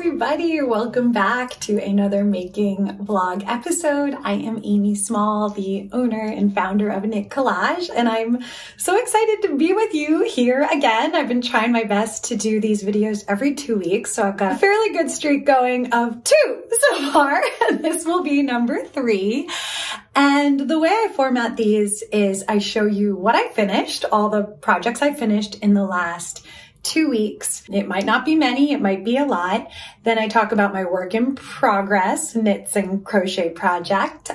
everybody, welcome back to another making vlog episode. I am Amy Small, the owner and founder of Knit Collage, and I'm so excited to be with you here again. I've been trying my best to do these videos every 2 weeks, so I've got a fairly good streak going of 2 so far. This will be number 3. And the way I format these is I show you what I finished, all the projects I finished in the last 2 weeks. It might not be many, it might be a lot. Then I talk about my work in progress, knits and crochet projects.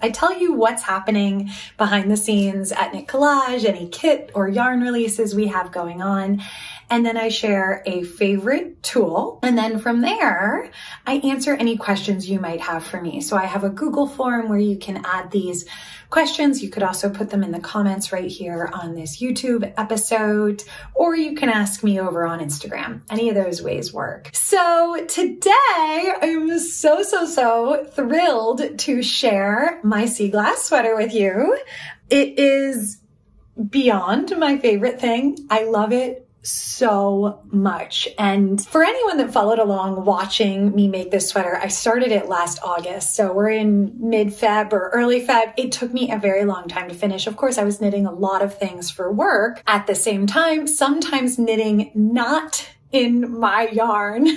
I tell you what's happening behind the scenes at Knit Collage, any kit or yarn releases we have going on. And then I share a favorite tool. And then from there, I answer any questions you might have for me. So I have a Google form where you can add these questions. You could also put them in the comments right here on this YouTube episode, or you can ask me over on Instagram. Any of those ways work. So today I'm so thrilled to share my Seaglass sweater with you. It is beyond my favorite thing. I love it so much. And for anyone that followed along watching me make this sweater, I started it last August. So we're in mid-Feb or early Feb. It took me a very long time to finish. Of course, I was knitting a lot of things for work at the same time, sometimes knitting not in my yarn,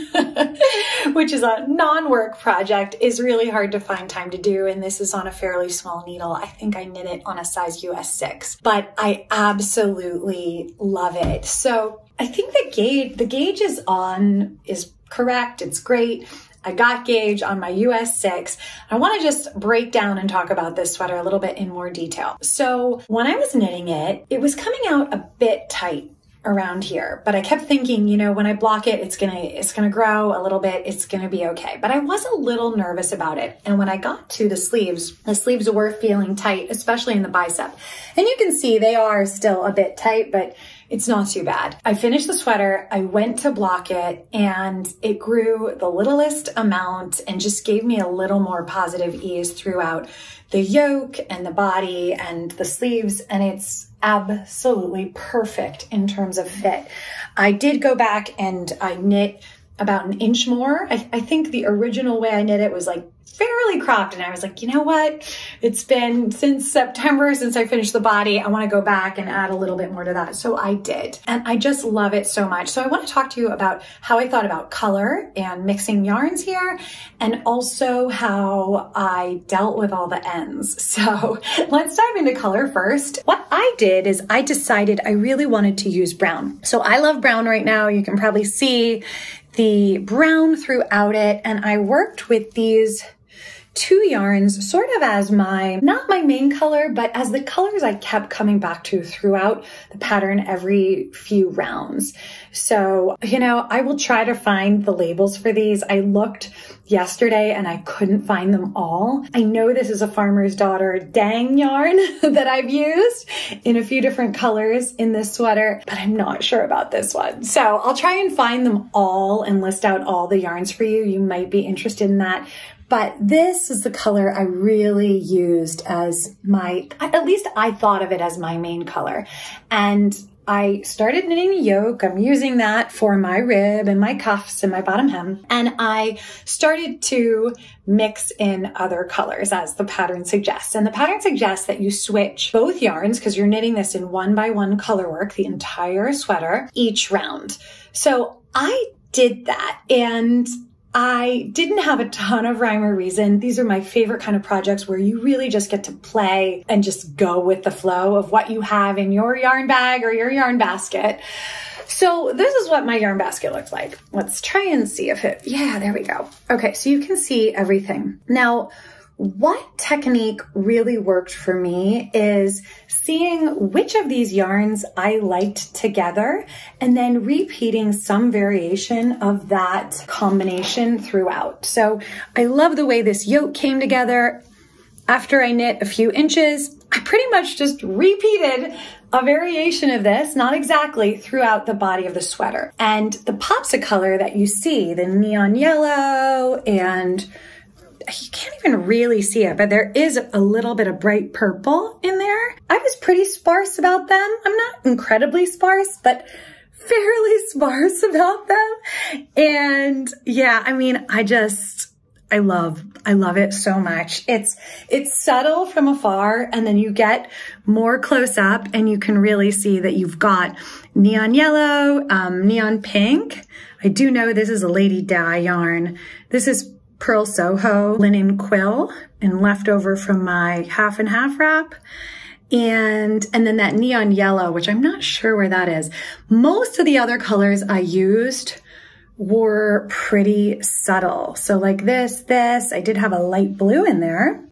which is a non-work project, is really hard to find time to do. And this is on a fairly small needle. I think I knit it on a size US 6, but I absolutely love it. So I think the gauge is correct. It's great. I got gauge on my US 6. I want to just break down and talk about this sweater a little bit in more detail. So when I was knitting it, it was coming out a bit tight around here, but I kept thinking, you know, when I block it, it's gonna grow a little bit, it's gonna be okay. But I was a little nervous about it. And when I got to the sleeves were feeling tight, especially in the bicep. And you can see they are still a bit tight, but it's not too bad. I finished the sweater, I went to block it, and it grew the littlest amount and just gave me a little more positive ease throughout the yoke and the body and the sleeves, and it's absolutely perfect in terms of fit. I did go back and I knit about 1 inch more. I think the original way I knit it was like fairly cropped, and I was like, you know what? It's been since September since I finished the body. I want to go back and add a little bit more to that. So I did, and I just love it so much. So I want to talk to you about how I thought about color and mixing yarns here, and also how I dealt with all the ends. So let's dive into color first. What I did is I decided I really wanted to use brown. So I love brown right now. You can probably see the brown throughout it, and I worked with these 2 yarns sort of as not my main color, but as the colors I kept coming back to throughout the pattern every few rounds. So, you know, I will try to find the labels for these. I looked yesterday and I couldn't find them all. I know this is a Farmer's Daughter dang yarn that I've used in a few different colors in this sweater, but I'm not sure about this one. So I'll try and find them all and list out all the yarns for you. You might be interested in that. But this is the color I really used as at least I thought of it as my main color. And I started knitting the yoke. I'm using that for my rib and my cuffs and my bottom hem. And I started to mix in other colors as the pattern suggests. And the pattern suggests that you switch both yarns because you're knitting this in 1x1 color work, the entire sweater, each round. So I did that, and I didn't have a ton of rhyme or reason. These are my favorite kind of projects where you really just get to play and just go with the flow of what you have in your yarn bag or your yarn basket. So this is what my yarn basket looks like. Let's try and see if yeah, there we go. Okay, so you can see everything. Now, what technique really worked for me is seeing which of these yarns I liked together and then repeating some variation of that combination throughout. So I love the way this yoke came together. After I knit a few inches, I pretty much just repeated a variation of this, not exactly, throughout the body of the sweater. And the pops of color that you see, the neon yellow, and you can't even really see it, but there is a little bit of bright purple in there. I was pretty sparse about them. I'm not incredibly sparse, but fairly sparse about them. And yeah, I mean, I love it so much. It's subtle from afar, and then you get more close up and you can really see that you've got neon yellow, neon pink. I do know this is a lady dye yarn. This is Pearl Soho linen quill and leftover from my half and half wrap. And then that neon yellow, which I'm not sure where that is. Most of the other colors I used were pretty subtle. So like this, I did have a light blue in there,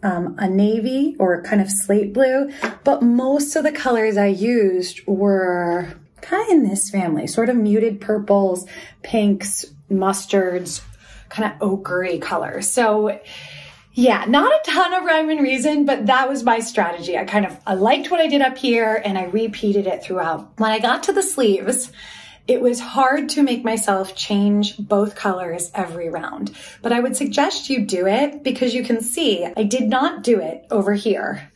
a navy or kind of slate blue, but most of the colors I used were kind of in this family, sort of muted purples, pinks, mustards, kind of ochre colors. So yeah, not a ton of rhyme and reason, but that was my strategy. I liked what I did up here and I repeated it throughout. When I got to the sleeves, it was hard to make myself change both colors every round, but I would suggest you do it because you can see I did not do it over here.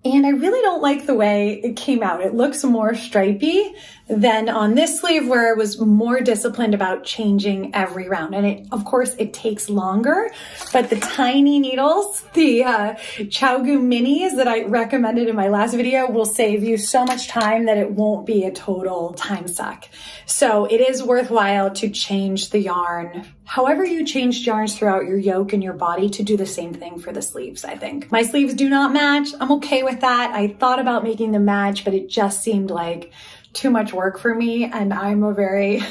And I really don't like the way it came out. It looks more stripy than on this sleeve where I was more disciplined about changing every round. And of course, it takes longer, but the tiny needles, the Chowgu minis that I recommended in my last video will save you so much time that it won't be a total time suck. So it is worthwhile to change the yarn. However you changed yarns throughout your yoke and your body to do the same thing for the sleeves, I think. My sleeves do not match. I'm okay with that. I thought about making them match, but it just seemed like too much work for me. And I'm a very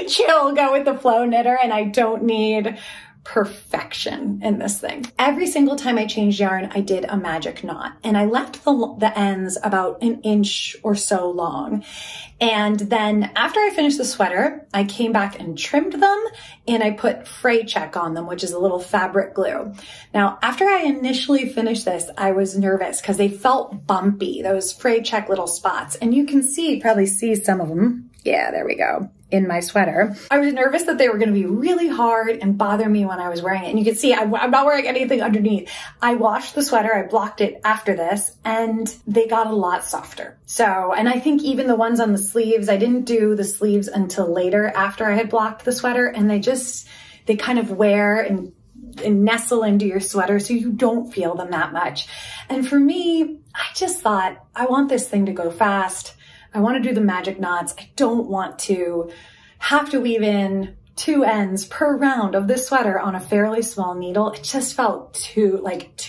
chill, go with the flow knitter, and I don't need perfection in this thing. Every single time I changed yarn, I did a magic knot, and I left the ends about an inch or so long. And then after I finished the sweater, I came back and trimmed them, and I put fray check on them, which is a little fabric glue. Now, after I initially finished this, I was nervous because they felt bumpy, those fray check little spots. And you can probably see some of them. Yeah, there we go. In my sweater. I was nervous that they were going to be really hard and bother me when I was wearing it. And you can see I'm not wearing anything underneath. I washed the sweater, I blocked it after this, and they got a lot softer. So, and I think even the ones on the sleeves, I didn't do the sleeves until later after I had blocked the sweater, and they kind of wear and nestle into your sweater so you don't feel them that much. And for me, I just thought, I want this thing to go fast. I want to do the magic knots. I don't want to have to weave in 2 ends per round of this sweater on a fairly small needle. It just felt too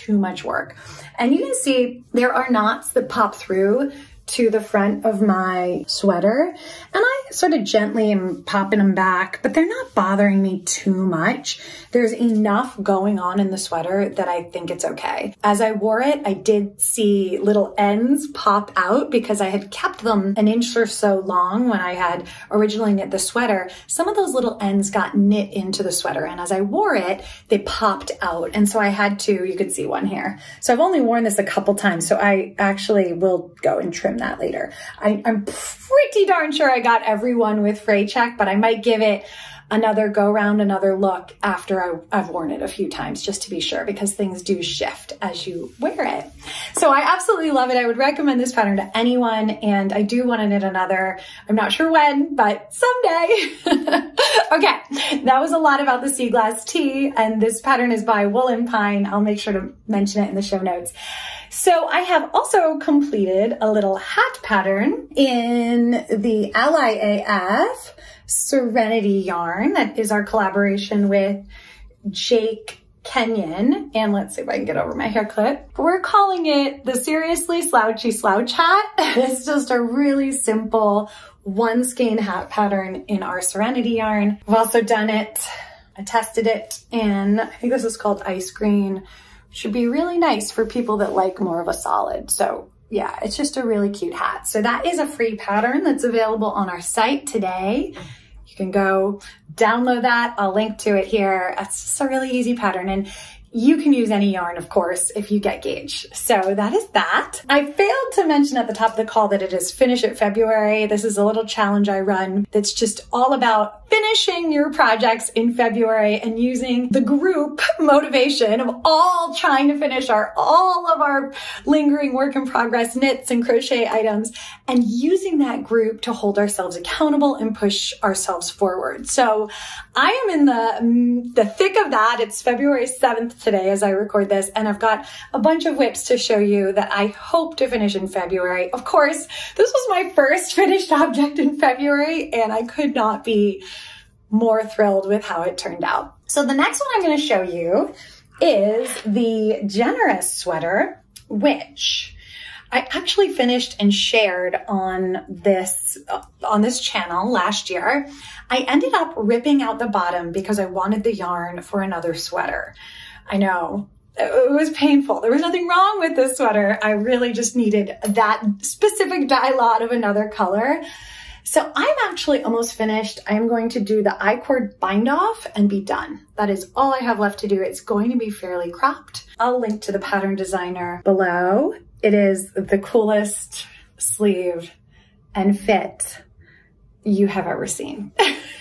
much work. And you can see there are knots that pop through to the front of my sweater, and I sort of gently am popping them back, but they're not bothering me too much. There's enough going on in the sweater that I think it's okay. As I wore it, I did see little ends pop out because I had kept them an inch or so long when I had originally knit the sweater. Some of those little ends got knit into the sweater, and as I wore it, they popped out. And so I had to, you can see one here. So I've only worn this a couple times, so I actually will go and trim that later. I'm pretty darn sure I got everyone with fray check, but I might give it another go round, another look after I've worn it a few times just to be sure, because things do shift as you wear it. So I absolutely love it. I would recommend this pattern to anyone, and I do want to knit another. I'm not sure when, but someday. Okay, that was a lot about the Seaglass tee, and this pattern is by Woolen Pine. I'll make sure to mention it in the show notes. So I have also completed a little hat pattern in the Ally AF Serenity yarn. That is our collaboration with Jake Kenyarn. And let's see if I can get over my hair clip. We're calling it the Seriously Slouchy Slouch Hat. It's just a really simple 1 skein hat pattern in our Serenity yarn. I've also done it, I tested it in, I think this is called Ice Green. Should be really nice for people that like more of a solid. So yeah, it's just a really cute hat. So that is a free pattern that's available on our site today. You can go download that. I'll link to it here. It's just a really easy pattern. And you can use any yarn, of course, if you get gauge. So that is that. I failed to mention at the top of the call that it is Finish It February. This is a little challenge I run that's just all about finishing your projects in February and using the group motivation of all trying to finish all of our lingering work in progress knits and crochet items, and using that group to hold ourselves accountable and push ourselves forward. So I am in the thick of that. It's February 7th today as I record this, and I've got a bunch of whips to show you that I hope to finish in February. Of course, this was my first finished object in February, and I could not be more thrilled with how it turned out. So the next one I'm going to show you is the Generous sweater, which I actually finished and shared on this channel last year. I ended up ripping out the bottom because I wanted the yarn for another sweater. I know, it was painful. There was nothing wrong with this sweater. I really just needed that specific dye lot of another color. So I'm actually almost finished. I'm going to do the I-cord bind off and be done. That is all I have left to do. It's going to be fairly cropped. I'll link to the pattern designer below. It is the coolest sleeve and fit you have ever seen.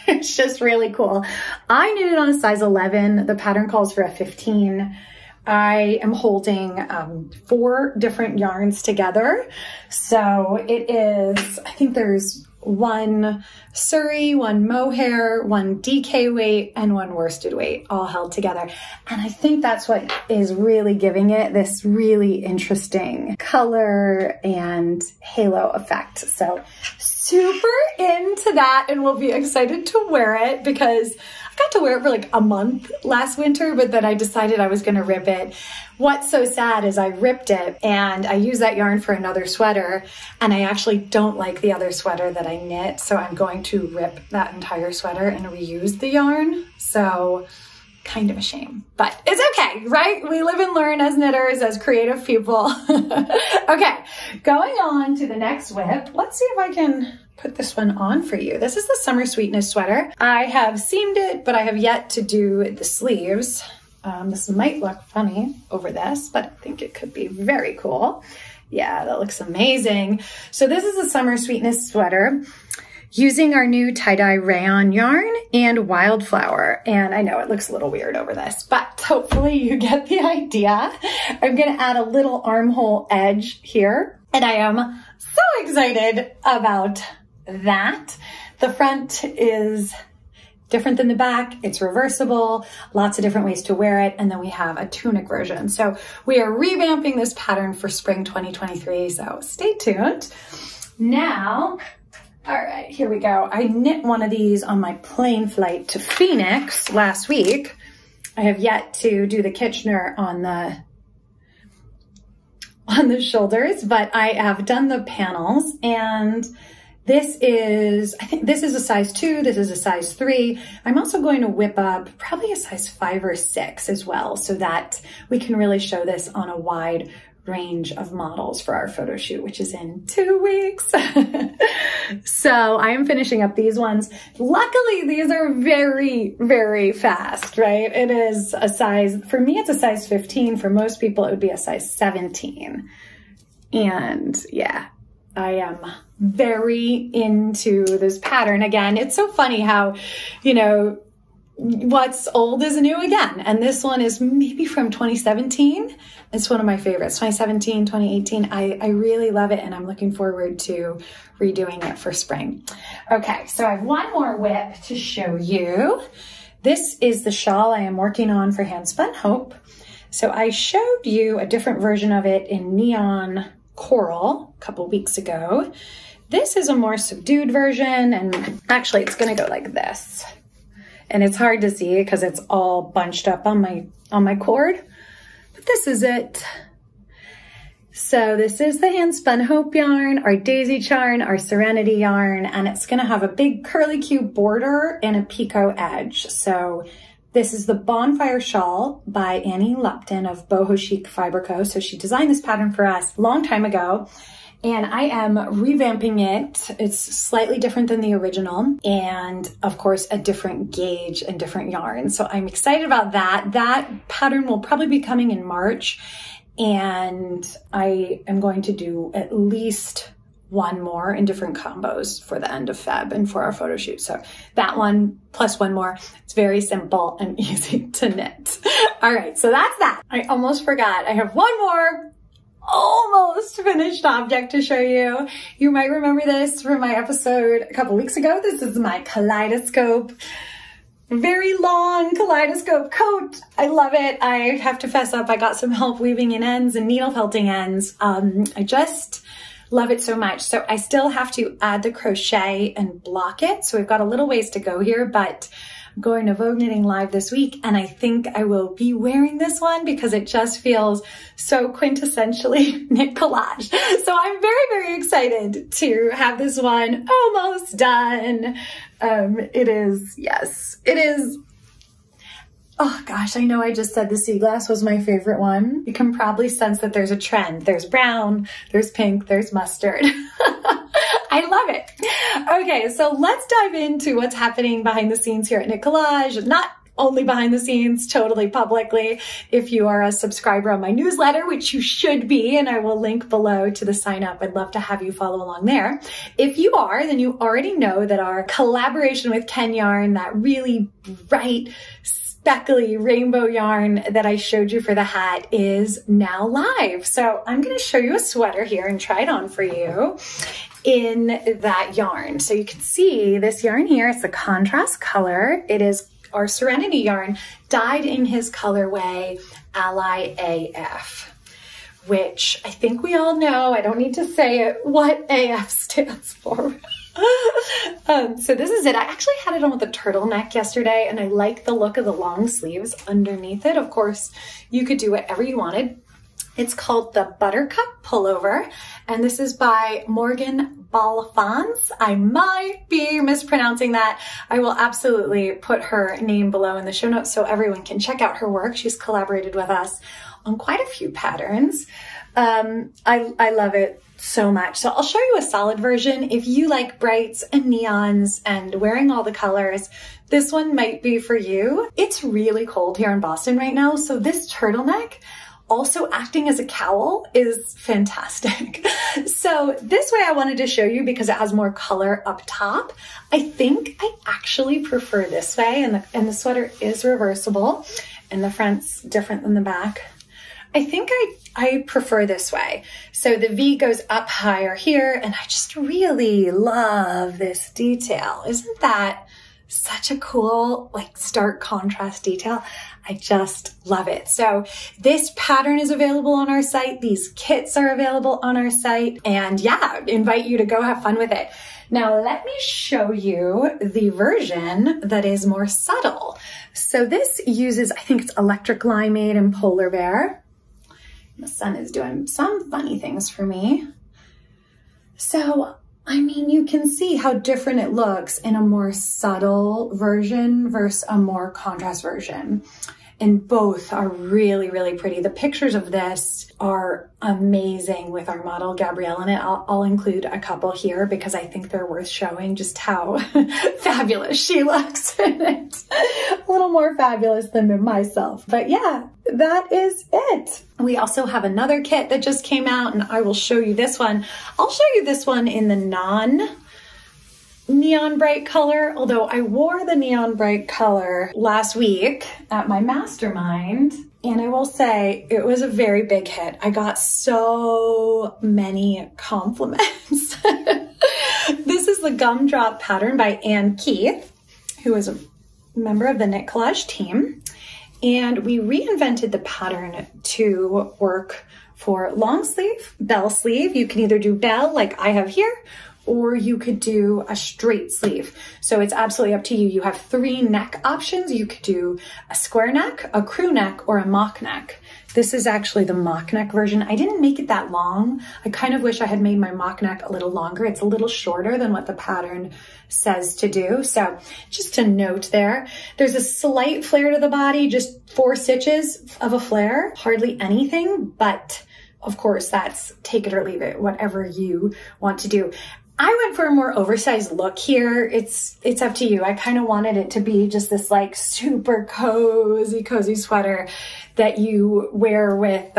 It's just really cool. I knit it on a size 11. The pattern calls for a 15. I am holding 4 different yarns together. So it is, I think there's 1 Surrey, 1 mohair, 1 DK weight, and 1 worsted weight all held together. And I think that's what is really giving it this really interesting color and halo effect. So super into that, and will be excited to wear it because I got to wear it for like a month last winter, but then I decided I was going to rip it. What's so sad is I ripped it and I used that yarn for another sweater, and I actually don't like the other sweater that I knit. So I'm going to rip that entire sweater and reuse the yarn. So kind of a shame, but it's okay, right? We live and learn as knitters, as creative people. Okay, going on to the next whip. Let's see if I can put this one on for you. This is the Summer Sweetness sweater. I have seamed it, but I have yet to do the sleeves. This might look funny over this, but I think it could be very cool. Yeah, that looks amazing. So this is a Summer Sweetness sweater using our new tie-dye rayon yarn and wildflower. And I know it looks a little weird over this, but hopefully you get the idea. I'm gonna add a little armhole edge here, and I am so excited about that. The front is different than the back. It's reversible, lots of different ways to wear it. And then we have a tunic version. So we are revamping this pattern for spring 2023. So stay tuned. Now, all right, here we go. I knit one of these on my plane flight to Phoenix last week. I have yet to do the Kitchener on the shoulders, but I have done the panels, and this is, I think this is a size 2, this is a size 3. I'm also going to whip up probably a size 5 or 6 as well, so that we can really show this on a wide range of models for our photo shoot, which is in 2 weeks. So I am finishing up these ones. Luckily, these are very, very fast, right? It is a size, for me, it's a size 15. For most people, it would be a size 17. And yeah, I am very into this pattern. Again, it's so funny how, you know, what's old is new again. And this one is maybe from 2017. It's one of my favorites, 2017, 2018. I really love it, and I'm looking forward to redoing it for spring. Okay, so I have one more whip to show you. This is the shawl I am working on for Handspun Hope. So I showed you a different version of it in neon coral a couple weeks ago. This is a more subdued version, and actually it's gonna go like this. And it's hard to see because it's all bunched up on my cord, but this is it. So this is the Handspun Hope yarn, our daisy charm, our Serenity yarn, and it's gonna have a big curly Q border and a picot edge. So this is the Bonfire Shawl by Annie Lupton of Boho Chic Fiber Co. So she designed this pattern for us a long time ago. and I am revamping it. It's slightly different than the original, and of course a different gauge and different yarn. So I'm excited about that. That pattern will probably be coming in March, and I am going to do at least one more in different combos for the end of Feb and for our photo shoot. So that one plus one more. It's very simple and easy to knit. All right, so that's that. I almost forgot. I have one more almost finished object to show you. You might remember this from my episode a couple weeks ago. This is my Kaleidocope. Very long Kaleidoscope coat. I love it. I have to fess up. I got some help weaving in ends and needle felting ends. I just love it so much. So I still have to add the crochet and block it. So we've got a little ways to go here, but I'm going to Vogue Knitting Live this week, and I think I will be wearing this one because it just feels so quintessentially knit collage. So I'm very, very excited to have this one almost done. It is, yes, it is. Oh gosh, I know I just said the Seaglass was my favorite one. You can probably sense that there's a trend. There's brown, there's pink, there's mustard. I love it. Okay, so let's dive into what's happening behind the scenes here at Knit Collage. Not only behind the scenes, totally publicly. If you are a subscriber on my newsletter, which you should be, and I will link below to the sign up. I'd love to have you follow along there. If you are, then you already know that our collaboration with Kenyarn, that really bright, speckly rainbow yarn that I showed you for the hat, is now live. So I'm going to show you a sweater here and try it on for you in that yarn. So you can see this yarn here. It's the contrast color. It is our Serenity yarn dyed in his colorway Ally AF, which I think we all know. I don't need to say it, what AF stands for. So this is it. I actually had it on with a turtleneck yesterday, and I like the look of the long sleeves underneath it. Of course, you could do whatever you wanted. It's called the Buttercup pullover, and this is by Meaghan Schmaltz. I might be mispronouncing that. I will absolutely put her name below in the show notes so everyone can check out her work. She's collaborated with us on quite a few patterns. I love it so much. So I'll show you a solid version. If you like brights and neons and wearing all the colors, this one might be for you. It's really cold here in Boston right now, so this turtleneck also acting as a cowl is fantastic. So this way I wanted to show you because it has more color up top. I think I actually prefer this way, and the sweater is reversible and the front's different than the back. I think I prefer this way. So the V goes up higher here, and I just really love this detail. Isn't that such a cool, like, stark contrast detail? I just love it. So this pattern is available on our site. These kits are available on our site. And yeah, invite you to go have fun with it. Now let me show you the version that is more subtle. So this uses, I think it's Electric Limeade and Polar Bear. The sun is doing some funny things for me. So, I mean, you can see how different it looks in a more subtle version versus a more contrast version. And both are really, really pretty. The pictures of this are amazing with our model, Gabrielle, in it. I'll include a couple here because I think they're worth showing just how fabulous she looks in it. A little more fabulous than myself. But yeah, that is it. We also have another kit that just came out, and I will show you this one. I'll show you this one in the non-neon bright color, although I wore the neon bright color last week at my mastermind, and I will say it was a very big hit. I got so many compliments. This is the Gumdrop pattern by Ann Keith, who is a member of the Knit Collage team. And we reinvented the pattern to work for long sleeve, bell sleeve. You can either do bell like I have here, or you could do a straight sleeve. So it's absolutely up to you. You have 3 neck options. You could do a square neck, a crew neck, or a mock neck. This is actually the mock neck version. I didn't make it that long. I kind of wish I had made my mock neck a little longer. It's a little shorter than what the pattern says to do. So just a note there. There's a slight flare to the body, just 4 stitches of a flare, hardly anything, but of course, that's take it or leave it, whatever you want to do. I went for a more oversized look here. It's up to you. I kind of wanted it to be just this like super cozy sweater that you wear with,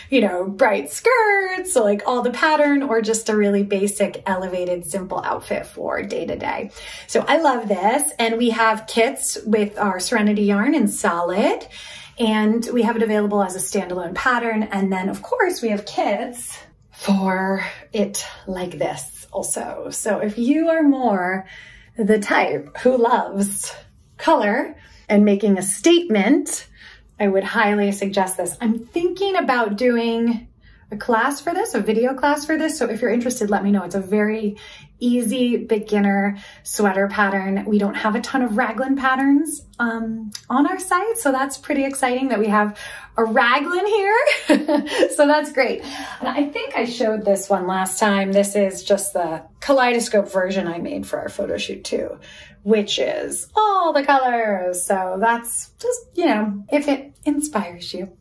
you know, bright skirts, so like all the pattern, or just a really basic, elevated, simple outfit for day to day. So I love this. And we have kits with our Serenity yarn in solid, and we have it available as a standalone pattern. And then of course we have kits for it like this also. So if you are more the type who loves color and making a statement, I would highly suggest this. I'm thinking about doing a class for this, a video class for this. So if you're interested, let me know. It's a very easy beginner sweater pattern. We don't have a ton of raglan patterns on our site, so that's pretty exciting that we have a raglan here. So that's great. And I think I showed this one last time. This is just the Kaleidocope version I made for our photo shoot too, which is all the colors. So that's just, you know, if it inspires you.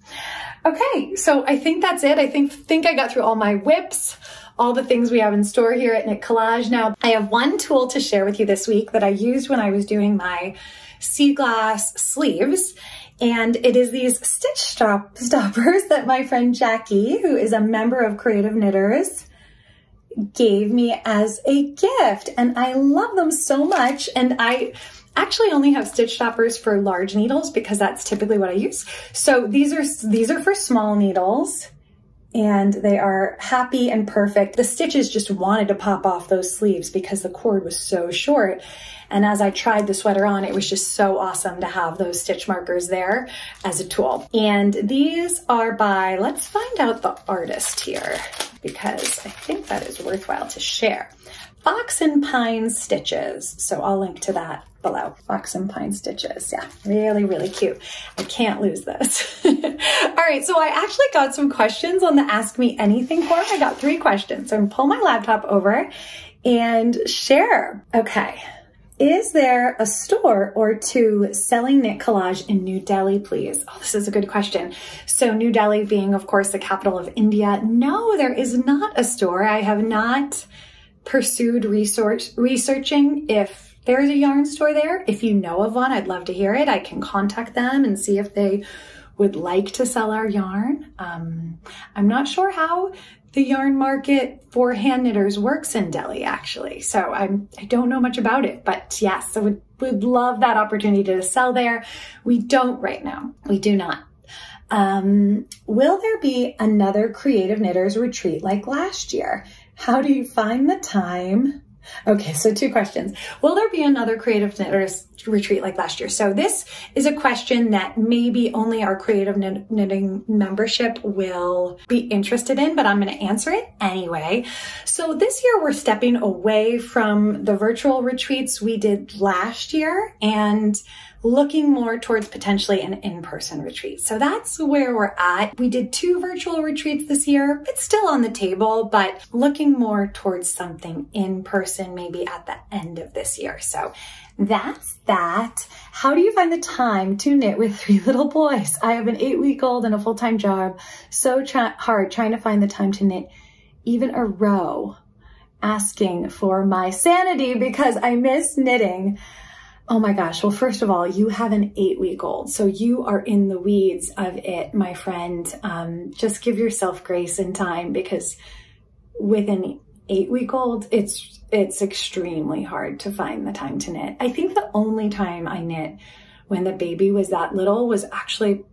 Okay, so I think that's it. I think I got through all my whips, all the things we have in store here at Knit Collage. Now, I have one tool to share with you this week that I used when I was doing my Seaglass sleeves, and it is these stitch stoppers that my friend Jackie, who is a member of Creative Knitters, gave me as a gift, and I love them so much. And I actually only have stitch stoppers for large needles because that's typically what I use. So these are for small needles, and they are happy and perfect. The stitches just wanted to pop off those sleeves because the cord was so short. And as I tried the sweater on, it was just so awesome to have those stitch markers there as a tool. And these are by, let's find out the artist here, because I think that is worthwhile to share. Fox and Pine Stitches. So I'll link to that below. Fox and Pine Stitches. Yeah, really, really cute. I can't lose this. All right, so I actually got some questions on the Ask Me Anything form. I got 3 questions. So I'm gonna pull my laptop over and share. Okay. Is there a store or 2 selling Knit Collage in New Delhi, please? Oh, this is a good question. So New Delhi being, of course, the capital of India. No, there is not a store. I have not pursued researching if there's a yarn store there. If you know of one, I'd love to hear it. I can contact them and see if they would like to sell our yarn. I'm not sure how the yarn market for hand knitters works in Delhi, actually. So I don't know much about it, but yes, I would love that opportunity to sell there. We don't right now. We do not. Will there be another Creative Knitters retreat like last year? How do you find the time? Okay, so 2 questions. Will there be another Creative Knitters retreat like last year? So this is a question that maybe only our Creative Knitting membership will be interested in, but I'm going to answer it anyway. So this year we're stepping away from the virtual retreats we did last year and looking more towards potentially an in-person retreat. So that's where we're at. We did 2 virtual retreats this year. It's still on the table, but looking more towards something in person maybe at the end of this year. So that's that. How do you find the time to knit with 3 little boys? I have an 8-week-old and a full-time job. So hard trying to find the time to knit even a row. Asking for my sanity because I miss knitting. Oh my gosh. Well, first of all, you have an 8-week-old, so you are in the weeds of it, my friend. Just give yourself grace and time, because with an 8-week-old, it's extremely hard to find the time to knit. I think the only time I knit when the baby was that little was actually,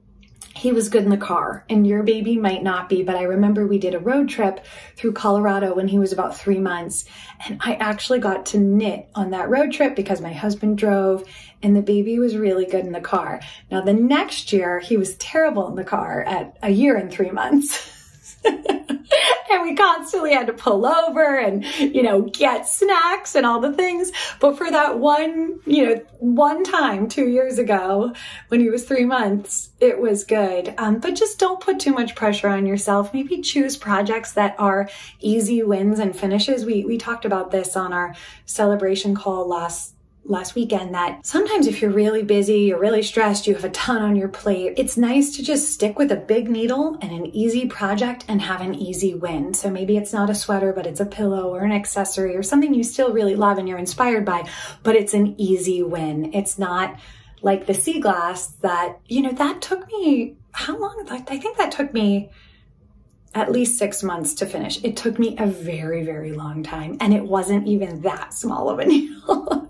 he was good in the car, and your baby might not be, but I remember we did a road trip through Colorado when he was about 3 months, and I actually got to knit on that road trip because my husband drove and the baby was really good in the car. Now the next year he was terrible in the car at 1 year and 3 months. And we constantly had to pull over and, you know, get snacks and all the things. But for that one time 2 years ago when he was 3 months, it was good. But just don't put too much pressure on yourself. Maybe choose projects that are easy wins and finishes. We talked about this on our celebration call last last weekend that sometimes if you're really busy, you're really stressed, you have a ton on your plate, it's nice to just stick with a big needle and an easy project and have an easy win. So maybe it's not a sweater, but it's a pillow or an accessory or something you still really love and you're inspired by, but it's an easy win. It's not like the Seaglass that, you know, that took me, how long? I think that took me at least 6 months to finish. It took me a very, very long time, and it wasn't even that small of a needle.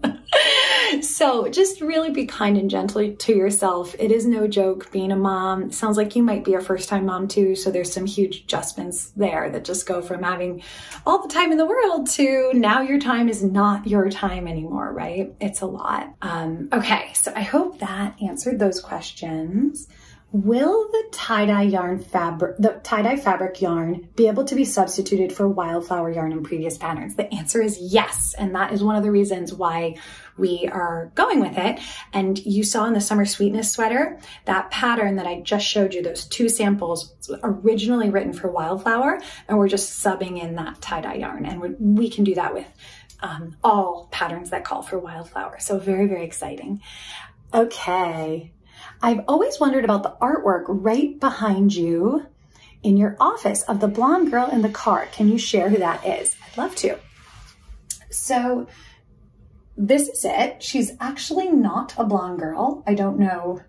So just really be kind and gentle to yourself. It is no joke being a mom. It sounds like you might be a first-time mom too, so there's some huge adjustments there that just go from having all the time in the world to now your time is not your time anymore, right? It's a lot. Okay, so I hope that answered those questions. Will the tie-dye fabric yarn be able to be substituted for wildflower yarn in previous patterns? The answer is yes, and that is one of the reasons why we are going with it. And you saw in the Summer Sweetness sweater, that pattern that I just showed you, those 2 samples, originally written for wildflower, and we're just subbing in that tie-dye yarn. And we can do that with all patterns that call for wildflower. So very, very exciting. Okay. I've always wondered about the artwork right behind you in your office of the blonde girl in the car. Can you share who that is? I'd love to. So this is it. She's actually not a blonde girl. I don't know.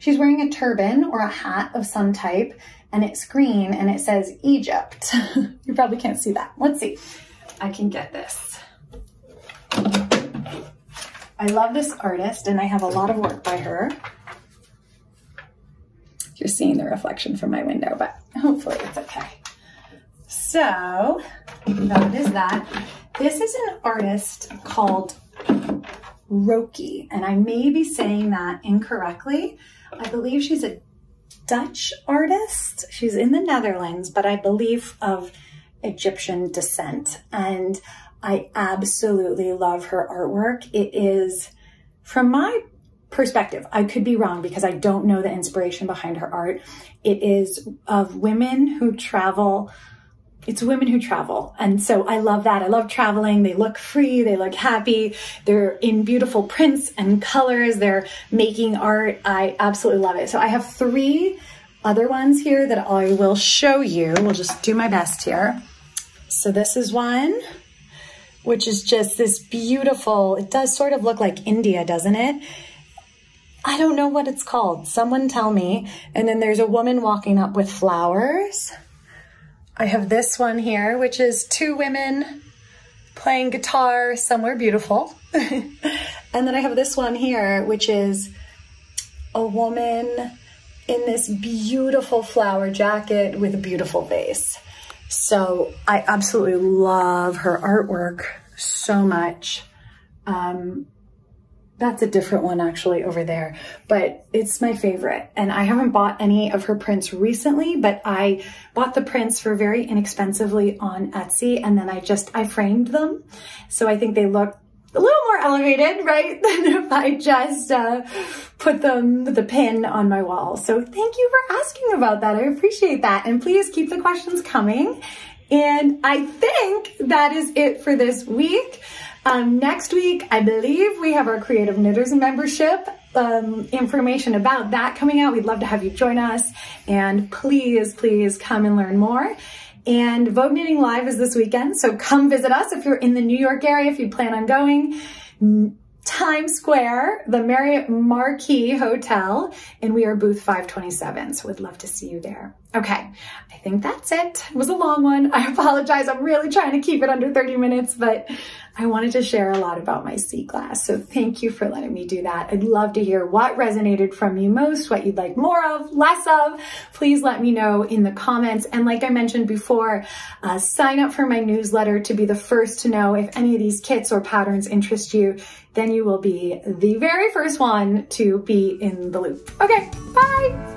She's wearing a turban or a hat of some type, and it's green and it says Egypt. You probably can't see that. Let's see. I can get this. I love this artist and I have a lot of work by her. You're seeing the reflection from my window, but hopefully it's okay. So that is that. This is an artist called Roki, and I may be saying that incorrectly. I believe she's a Dutch artist. She's in the Netherlands, but I believe of Egyptian descent. And I absolutely love her artwork. It is, from my perspective, I could be wrong because I don't know the inspiration behind her art. It is of women who travel. It's women who travel. And so I love that. I love traveling. They look free. They look happy. They're in beautiful prints and colors. They're making art. I absolutely love it. So I have 3 other ones here that I will show you. We'll just do my best here. So this is one, which is just this beautiful, it does sort of look like India, doesn't it? I don't know what it's called. Someone tell me. And then there's a woman walking up with flowers. I have this one here, which is 2 women playing guitar somewhere beautiful. And then I have this one here, which is a woman in this beautiful flower jacket with a beautiful vase. So I absolutely love her artwork so much. That's a different one actually over there, but it's my favorite. And I haven't bought any of her prints recently, but I bought the prints for very inexpensively on Etsy, and then I framed them. So I think they look a little more elevated, right? Than if I just put them with the pin on my wall. So thank you for asking about that. I appreciate that. And please keep the questions coming. And I think that is it for this week. Next week, I believe we have our Creative Knitters membership, information about that coming out. We'd love to have you join us, and please, please come and learn more. And Vogue Knitting Live is this weekend, so come visit us if you're in the New York area, if you plan on going. Times Square, the Marriott Marquis Hotel, and we are booth 527, so we'd love to see you there. Okay, I think that's it. It was a long one. I apologize. I'm really trying to keep it under 30 minutes, but I wanted to share a lot about my Seaglass, so thank you for letting me do that. I'd love to hear what resonated from you most, what you'd like more of, less of. Please let me know in the comments. And like I mentioned before, sign up for my newsletter to be the first to know if any of these kits or patterns interest you. Then you will be the very first one to be in the loop. Okay, bye.